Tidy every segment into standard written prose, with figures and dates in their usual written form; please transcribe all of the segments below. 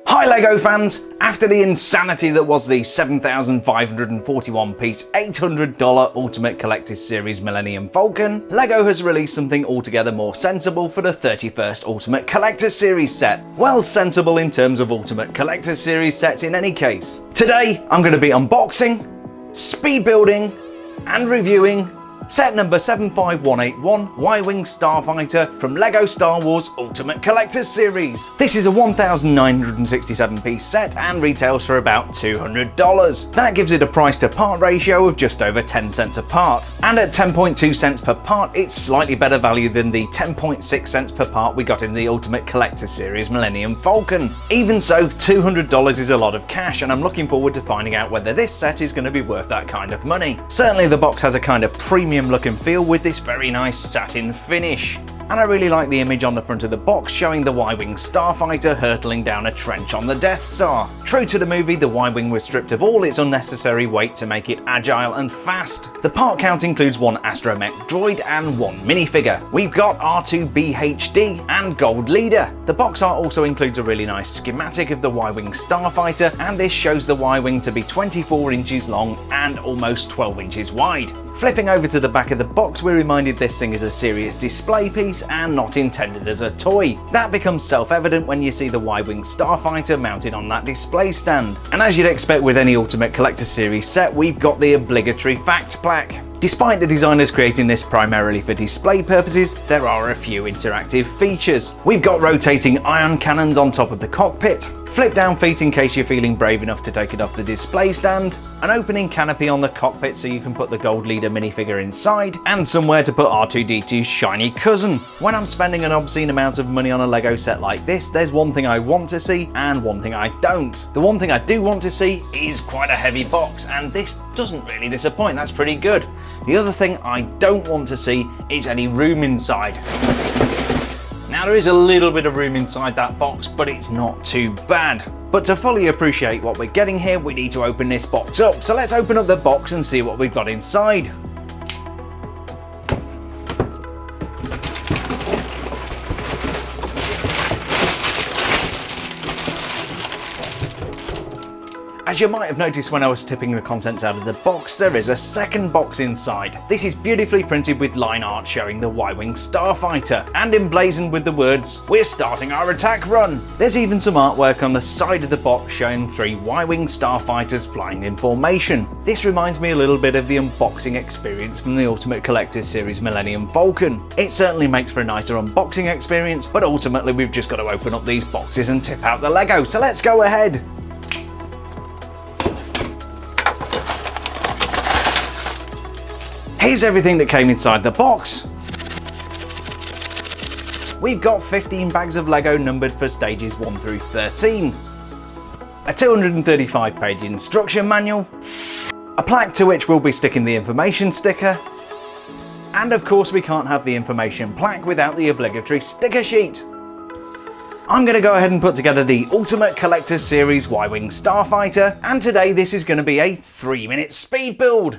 Hi LEGO fans! After the insanity that was the 7,541 piece $800 Ultimate Collector's Series Millennium Falcon, LEGO has released something altogether more sensible for the 31st Ultimate Collector's Series set. Well, sensible in terms of Ultimate Collector's Series sets in any case. Today I'm going to be unboxing, speed building and reviewing set number 75181 Y-Wing Starfighter from LEGO Star Wars Ultimate Collector's Series. This is a 1,967 piece set and retails for about $200. That gives it a price to part ratio of just over 10 cents a part. And at 10.2 cents per part, it's slightly better value than the 10.6 cents per part we got in the Ultimate Collector's Series Millennium Falcon. Even so, $200 is a lot of cash, and I'm looking forward to finding out whether this set is going to be worth that kind of money. Certainly the box has a kind of premium look and feel with this very nice satin finish. And I really like the image on the front of the box showing the Y-Wing Starfighter hurtling down a trench on the Death Star. True to the movie, the Y-Wing was stripped of all its unnecessary weight to make it agile and fast. The part count includes one astromech droid and one minifigure. We've got R2-BHD and Gold Leader. The box art also includes a really nice schematic of the Y-Wing Starfighter, and this shows the Y-Wing to be 24 inches long and almost 12 inches wide. Flipping over to the back of the box, we're reminded this thing is a serious display piece and not intended as a toy. That becomes self-evident when you see the Y-Wing Starfighter mounted on that display stand. And as you'd expect with any Ultimate Collector Series set, we've got the obligatory fact plaque. Despite the designers creating this primarily for display purposes, there are a few interactive features. We've got rotating ion cannons on top of the cockpit, flip down feet in case you're feeling brave enough to take it off the display stand, an opening canopy on the cockpit so you can put the Gold Leader minifigure inside, and somewhere to put R2-D2's shiny cousin. When I'm spending an obscene amount of money on a LEGO set like this, there's one thing I want to see and one thing I don't. The one thing I do want to see is quite a heavy box, and this doesn't really disappoint, that's pretty good. The other thing I don't want to see is any room inside. Now there is a little bit of room inside that box, but it's not too bad. But to fully appreciate what we're getting here, we need to open this box up. So let's open up the box and see what we've got inside. As you might have noticed when I was tipping the contents out of the box, there is a second box inside. This is beautifully printed with line art showing the Y-Wing Starfighter and emblazoned with the words, "We're starting our attack run." There's even some artwork on the side of the box showing 3 Y-Wing Starfighters flying in formation. This reminds me a little bit of the unboxing experience from the Ultimate Collector's Series Millennium Falcon. It certainly makes for a nicer unboxing experience, but ultimately we've just got to open up these boxes and tip out the LEGO, so let's go ahead. Here's everything that came inside the box. We've got 15 bags of LEGO numbered for stages 1 through 13. A 235 page instruction manual, a plaque to which we'll be sticking the information sticker, and of course we can't have the information plaque without the obligatory sticker sheet. I'm going to go ahead and put together the Ultimate Collector's Series Y-Wing Starfighter, and today this is going to be a 3-minute speed build.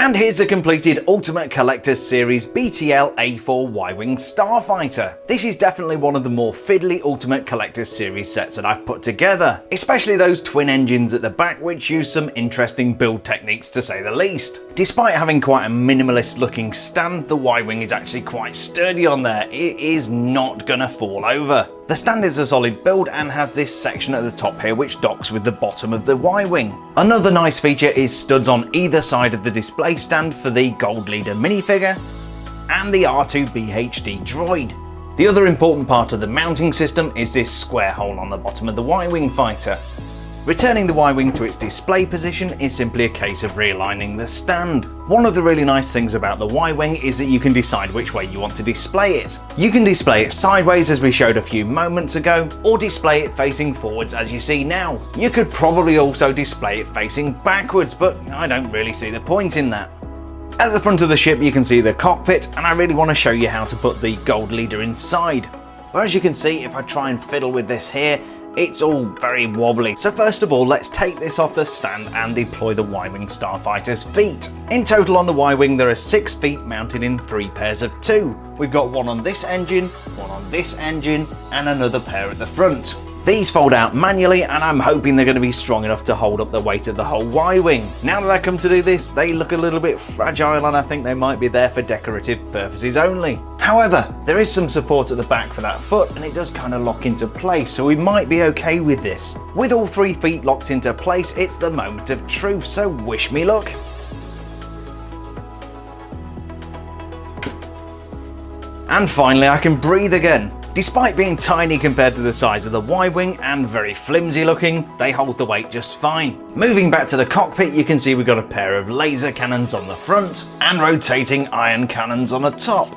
And here's a completed Ultimate Collector's Series BTL A4 Y-Wing Starfighter. This is definitely one of the more fiddly Ultimate Collector's Series sets that I've put together, especially those twin engines at the back, which use some interesting build techniques to say the least. Despite having quite a minimalist looking stand, the Y-Wing is actually quite sturdy on there. It is not gonna fall over. The stand is a solid build and has this section at the top here which docks with the bottom of the Y-Wing. Another nice feature is studs on either side of the display stand for the Gold Leader minifigure and the R2-BHD droid. The other important part of the mounting system is this square hole on the bottom of the Y-Wing fighter. Returning the Y-Wing to its display position is simply a case of realigning the stand. One of the really nice things about the Y-Wing is that you can decide which way you want to display it. You can display it sideways as we showed a few moments ago, or display it facing forwards as you see now. You could probably also display it facing backwards, but I don't really see the point in that. At the front of the ship you can see the cockpit, and I really want to show you how to put the Gold Leader inside. But as you can see, if I try and fiddle with this here, it's all very wobbly. So first of all, let's take this off the stand and deploy the Y-Wing Starfighter's feet. In total on the Y-Wing there are 6 feet mounted in 3 pairs of 2. We've got one on this engine, one on this engine, and another pair at the front. These fold out manually, and I'm hoping they're going to be strong enough to hold up the weight of the whole Y-Wing. Now that I come to do this, they look a little bit fragile and I think they might be there for decorative purposes only. However, there is some support at the back for that foot and it does kind of lock into place, so we might be okay with this. With all 3 feet locked into place, it's the moment of truth, so wish me luck. And finally I can breathe again. Despite being tiny compared to the size of the Y-Wing and very flimsy looking, they hold the weight just fine. Moving back to the cockpit, you can see we've got a pair of laser cannons on the front and rotating iron cannons on the top.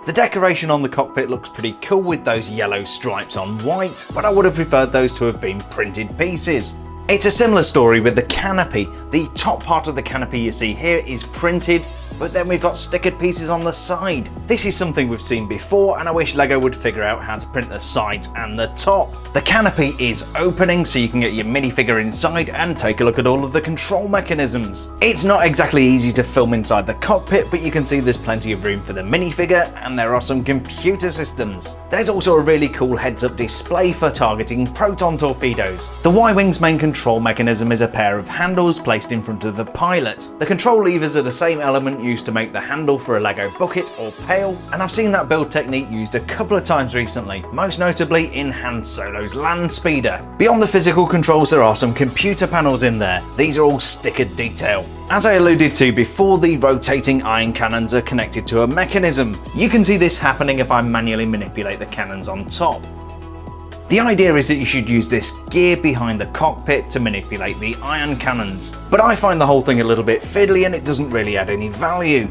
The decoration on the cockpit looks pretty cool with those yellow stripes on white, but I would have preferred those to have been printed pieces. It's a similar story with the canopy. The top part of the canopy you see here is printed, but then we've got stickered pieces on the side. This is something we've seen before, and I wish LEGO would figure out how to print the sides and the top. The canopy is opening so you can get your minifigure inside and take a look at all of the control mechanisms. It's not exactly easy to film inside the cockpit, but you can see there's plenty of room for the minifigure and there are some computer systems. There's also a really cool heads-up display for targeting proton torpedoes. The Y-Wing's main control mechanism is a pair of handles placed in front of the pilot. The control levers are the same element used to make the handle for a LEGO bucket or pail, and I've seen that build technique used a couple of times recently, most notably in Han Solo's land speeder. Beyond the physical controls there are some computer panels in there. These are all stickered detail. As I alluded to before, the rotating iron cannons are connected to a mechanism. You can see this happening if I manually manipulate the cannons on top. The idea is that you should use this gear behind the cockpit to manipulate the iron cannons, but I find the whole thing a little bit fiddly and it doesn't really add any value.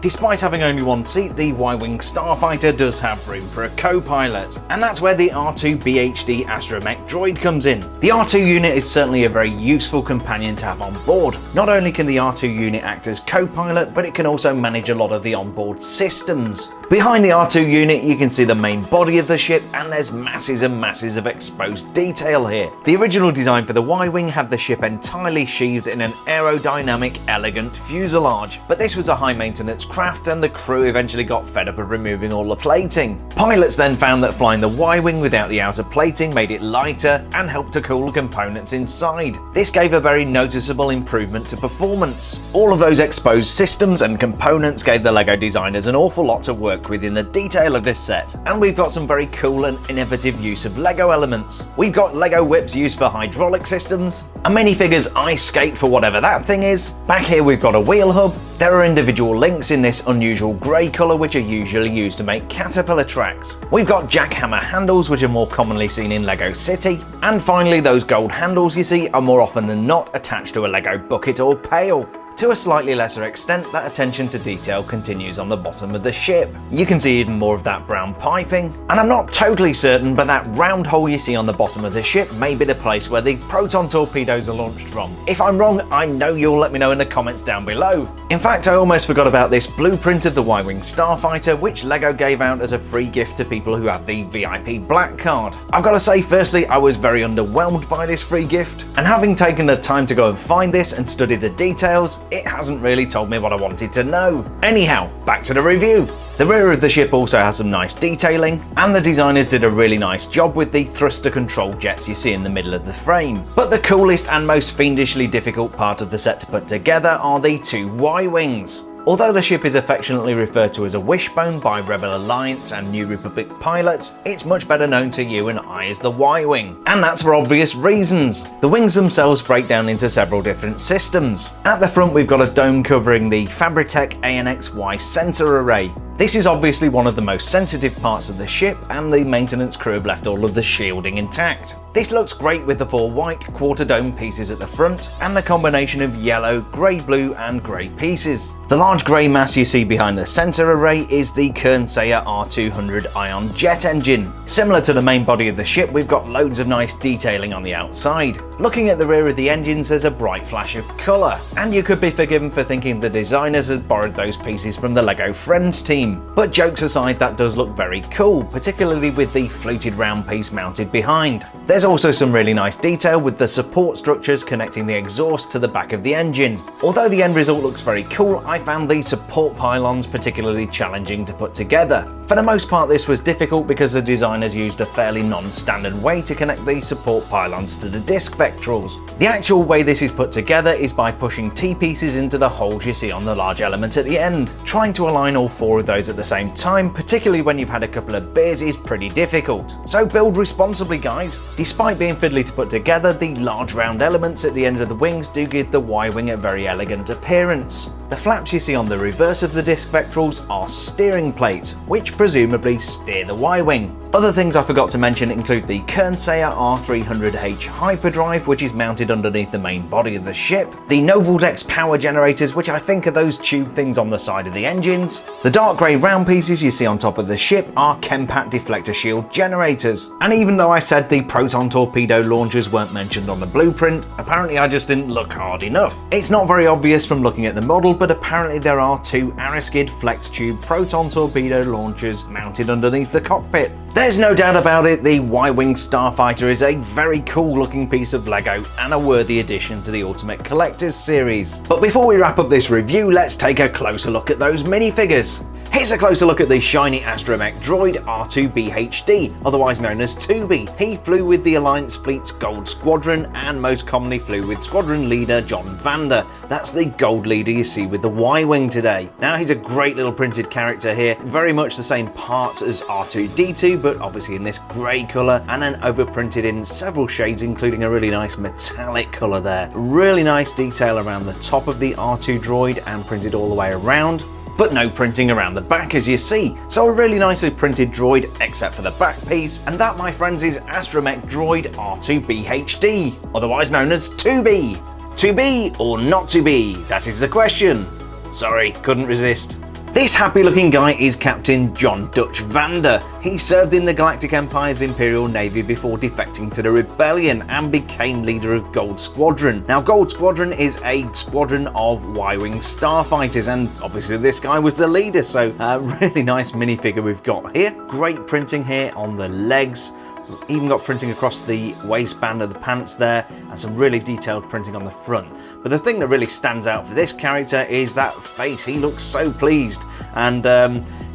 Despite having only one seat, the Y-Wing Starfighter does have room for a co-pilot, and that's where the R2-BHD astromech droid comes in. The R2 unit is certainly a very useful companion to have on board. Not only can the R2 unit act as co-pilot, but it can also manage a lot of the onboard systems. Behind the R2 unit you can see the main body of the ship, and there's masses and masses of exposed detail here. The original design for the Y-Wing had the ship entirely sheathed in an aerodynamic, elegant fuselage, but this was a high maintenance craft and the crew eventually got fed up of removing all the plating. Pilots then found that flying the Y-Wing without the outer plating made it lighter and helped to cool the components inside. This gave a very noticeable improvement to performance. All of those exposed systems and components gave the LEGO designers an awful lot to work with in the detail of this set, and we've got some very cool and innovative use of LEGO elements. We've got LEGO whips used for hydraulic systems, a minifigure's ice skate for whatever that thing is. Back here we've got a wheel hub. There are individual links in this unusual grey colour which are usually used to make caterpillar tracks. We've got jackhammer handles which are more commonly seen in LEGO City, and finally those gold handles you see are more often than not attached to a LEGO bucket or pail. To a slightly lesser extent, that attention to detail continues on the bottom of the ship. You can see even more of that brown piping, and I'm not totally certain, but that round hole you see on the bottom of the ship may be the place where the proton torpedoes are launched from. If I'm wrong, I know you'll let me know in the comments down below. In fact, I almost forgot about this blueprint of the Y-Wing Starfighter, which LEGO gave out as a free gift to people who had the VIP Black card. I've got to say, firstly, I was very underwhelmed by this free gift, and having taken the time to go and find this and study the details, it hasn't really told me what I wanted to know. Anyhow, back to the review. The rear of the ship also has some nice detailing, and the designers did a really nice job with the thruster control jets you see in the middle of the frame. But the coolest and most fiendishly difficult part of the set to put together are the two Y-Wings. Although the ship is affectionately referred to as a wishbone by Rebel Alliance and New Republic pilots, it's much better known to you and I as the Y-Wing. And that's for obvious reasons. The wings themselves break down into several different systems. At the front we've got a dome covering the Fabritech ANXY sensor array. This is obviously one of the most sensitive parts of the ship, and the maintenance crew have left all of the shielding intact. This looks great with the 4 white quarter dome pieces at the front and the combination of yellow, grey blue and grey pieces. The large grey mass you see behind the sensor array is the Kernsayer R200 ion jet engine. Similar to the main body of the ship, we've got loads of nice detailing on the outside. Looking at the rear of the engines, there's a bright flash of colour, and you could be forgiven for thinking the designers had borrowed those pieces from the LEGO Friends team. But jokes aside, that does look very cool, particularly with the fluted round piece mounted behind. There's also some really nice detail with the support structures connecting the exhaust to the back of the engine. Although the end result looks very cool, I found the support pylons particularly challenging to put together. For the most part, this was difficult because the designers used a fairly non-standard way to connect the support pylons to the disc vectorals. The actual way this is put together is by pushing T-pieces into the holes you see on the large element at the end. Trying to align all 4 of those at the same time, particularly when you've had a couple of beers, is pretty difficult. So build responsibly, guys. Despite being fiddly to put together, the large round elements at the end of the wings do give the Y-Wing a very elegant appearance. The flaps you see on the reverse of the disc vectorals are steering plates, which presumably steer the Y-Wing. Other things I forgot to mention include the Kernsayer R300H hyperdrive, which is mounted underneath the main body of the ship, the Novaldex power generators, which I think are those tube things on the side of the engines. The dark grey round pieces you see on top of the ship are Chempat deflector shield generators. And even though I said the proton torpedo launchers weren't mentioned on the blueprint, apparently I just didn't look hard enough. It's not very obvious from looking at the model, but apparently there are 2 Ariskid flex tube proton torpedo launchers mounted underneath the cockpit. There's no doubt about it, the Y-Wing Starfighter is a very cool looking piece of LEGO and a worthy addition to the Ultimate Collectors series. But before we wrap up this review, let's take a closer look at those minifigures. Here's a closer look at the shiny astromech droid R2-BHD, otherwise known as Tooby. He flew with the Alliance Fleet's Gold Squadron and most commonly flew with Squadron Leader John Vander. That's the gold leader you see with the Y-Wing today. Now he's a great little printed character here, very much the same parts as R2-D2, but obviously in this grey colour and then overprinted in several shades, including a really nice metallic colour there. Really nice detail around the top of the R2 droid and printed all the way around, but no printing around the back as you see. So a really nicely printed droid except for the back piece, and that, my friends, is astromech droid R2-BHD, otherwise known as Tooby. To be or not to be? That is the question. Sorry, couldn't resist. This happy looking guy is Captain John Dutch Vander. He served in the Galactic Empire's Imperial Navy before defecting to the Rebellion and became leader of Gold Squadron. Now Gold Squadron is a squadron of Y-Wing starfighters, and obviously this guy was the leader, so a really nice minifigure we've got here. Great printing here on the legs. We've even got printing across the waistband of the pants there, and some really detailed printing on the front. But the thing that really stands out for this character is that face. He looks so pleased. And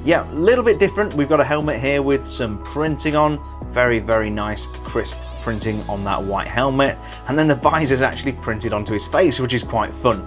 yeah, a little bit different. We've got a helmet here with some printing on. Very, very nice, crisp printing on that white helmet. And then the visor is actually printed onto his face, which is quite fun.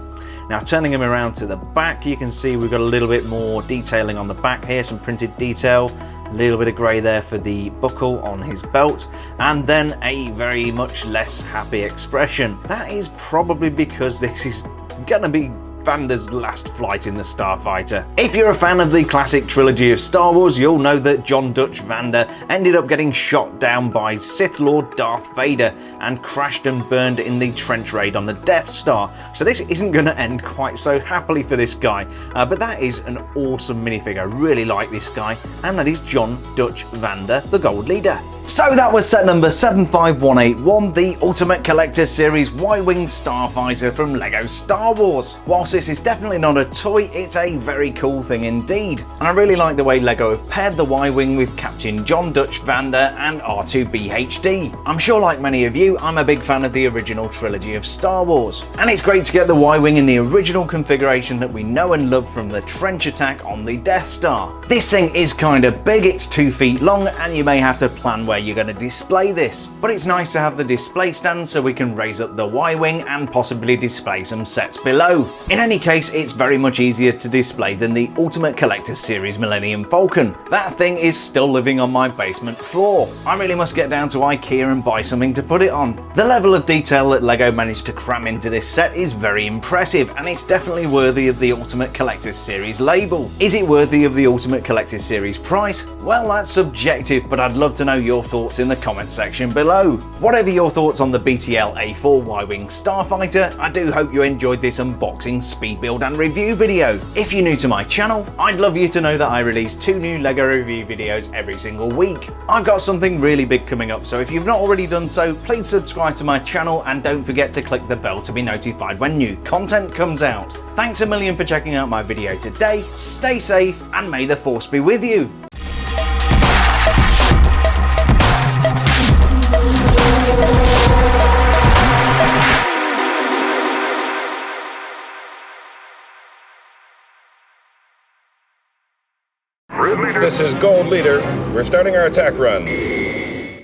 Now turning him around to the back, you can see we've got a little bit more detailing on the back here, some printed detail. A little bit of grey there for the buckle on his belt, and then a very much less happy expression. That is probably because this is gonna be Vander's last flight in the Starfighter. If you're a fan of the classic trilogy of Star Wars, you'll know that John Dutch Vander ended up getting shot down by Sith Lord Darth Vader and crashed and burned in the trench raid on the Death Star. So this isn't going to end quite so happily for this guy, but that is an awesome minifigure. I really like this guy, and that is John Dutch Vander, the Gold Leader. So that was set number 75181, the Ultimate Collector Series Y-Wing Starfighter from LEGO Star Wars. Whilst this is definitely not a toy, it's a very cool thing indeed. And I really like the way LEGO have paired the Y-Wing with Captain John Dutch Vander and R2-BHD. I'm sure like many of you, I'm a big fan of the original trilogy of Star Wars. And it's great to get the Y-Wing in the original configuration that we know and love from the trench attack on the Death Star. This thing is kind of big, it's 2 feet long, and you may have to plan where you're going to display this. But it's nice to have the display stand so we can raise up the Y-Wing and possibly display some sets below. In any case, it's very much easier to display than the Ultimate Collector's Series Millennium Falcon. That thing is still living on my basement floor. I really must get down to IKEA and buy something to put it on. The level of detail that LEGO managed to cram into this set is very impressive, and it's definitely worthy of the Ultimate Collector's Series label. Is it worthy of the Ultimate Collector's Series price? Well, that's subjective, but I'd love to know your thoughts in the comment section below. Whatever your thoughts on the BTL A4 Y-Wing Starfighter, I do hope you enjoyed this unboxing, speed build and review video. If you're new to my channel, I'd love you to know that I release 2 new LEGO review videos every single week. I've got something really big coming up, so if you've not already done so, please subscribe to my channel and don't forget to click the bell to be notified when new content comes out. Thanks a million for checking out my video today, stay safe and may the Force be with you. This is Gold Leader. We're starting our attack run.